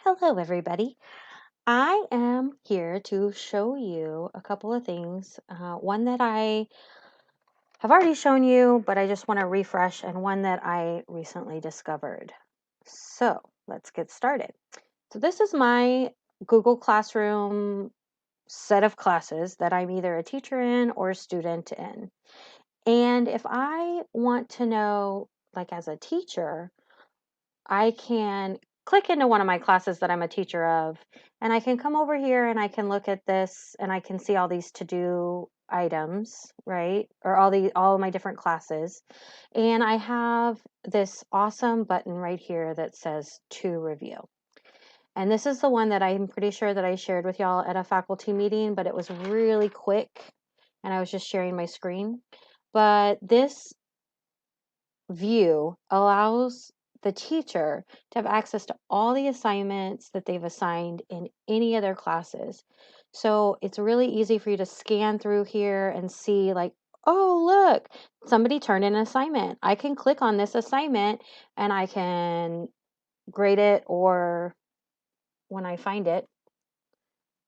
Hello, everybody. I am here to show you a couple of things. One that I have already shown you, but I just want to refresh, and one that I recently discovered. So let's get started. So, this is my Google Classroom set of classes that I'm either a teacher in or a student in. And if I want to know, like as a teacher, I can click into one of my classes that I'm a teacher of, and I can come over here and I can look at this and I can see all these to-do items, right? Or all of my different classes. And I have this awesome button right here that says to review. And this is the one that I'm pretty sure that I shared with y'all at a faculty meeting, but it was really quick and I was just sharing my screen. But this view allows the teacher to have access to all the assignments that they've assigned in any of their classes. So it's really easy for you to scan through here and see, like, oh, look, somebody turned in an assignment. I can click on this assignment and I can grade it, or when I find it,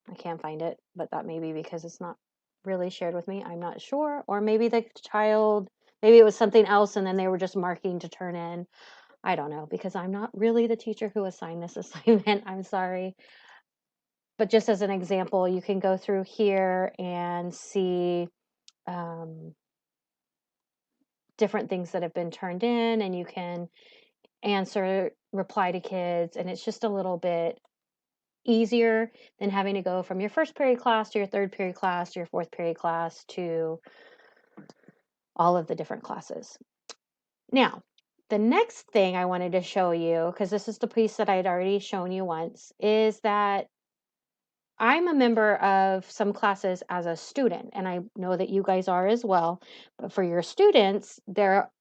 I can't find it, but that may be because it's not really shared with me. I'm not sure. Or maybe the child, maybe it was something else and then they were just marking to turn in. I don't know, because I'm not really the teacher who assigned this assignment. I'm sorry. But just as an example, you can go through here and see different things that have been turned in, and you can reply to kids, and it's just a little bit easier than having to go from your first period class to your third period class to your fourth period class to all of the different classes. Now, the next thing I wanted to show you, because this is the piece that I had already shown you once, is that I'm a member of some classes as a student, and I know that you guys are as well. But for your students,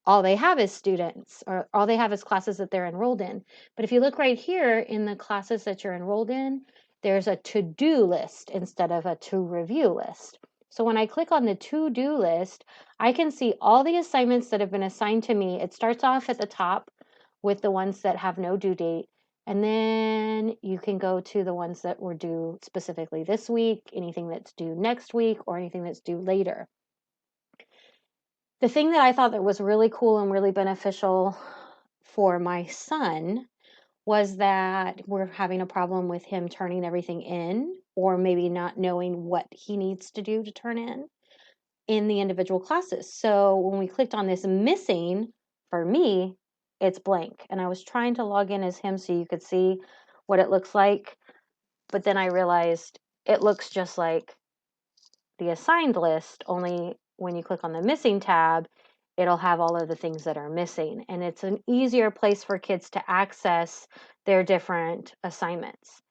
all they have is students, or all they have is classes that they're enrolled in. But if you look right here in the classes that you're enrolled in, there's a to-do list instead of a to-review list. So when I click on the to-do list, I can see all the assignments that have been assigned to me. It starts off at the top with the ones that have no due date. And then you can go to the ones that were due specifically this week, anything that's due next week, or anything that's due later. The thing that I thought that was really cool and really beneficial for my son was that we're having a problem with him turning everything in, or maybe not knowing what he needs to do to turn in the individual classes. So when we clicked on this missing, for me, it's blank. And I was trying to log in as him so you could see what it looks like. But then I realized it looks just like the assigned list, only when you click on the missing tab, it'll have all of the things that are missing. And it's an easier place for kids to access their different assignments.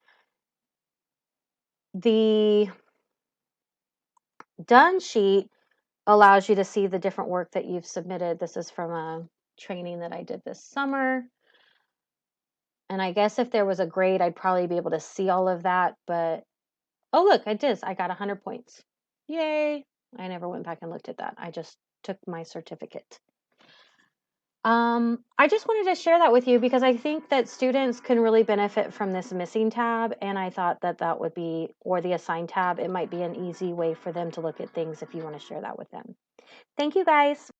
The done sheet allows you to see the different work that you've submitted. This is from a training that I did this summer. And I guess if there was a grade, I'd probably be able to see all of that. But, oh, look, I did. I got 100 points. Yay. I never went back and looked at that. I just took my certificate. I just wanted to share that with you because I think that students can really benefit from this missing tab. And I thought that that would be, or the assign tab, it might be an easy way for them to look at things if you want to share that with them. Thank you, guys.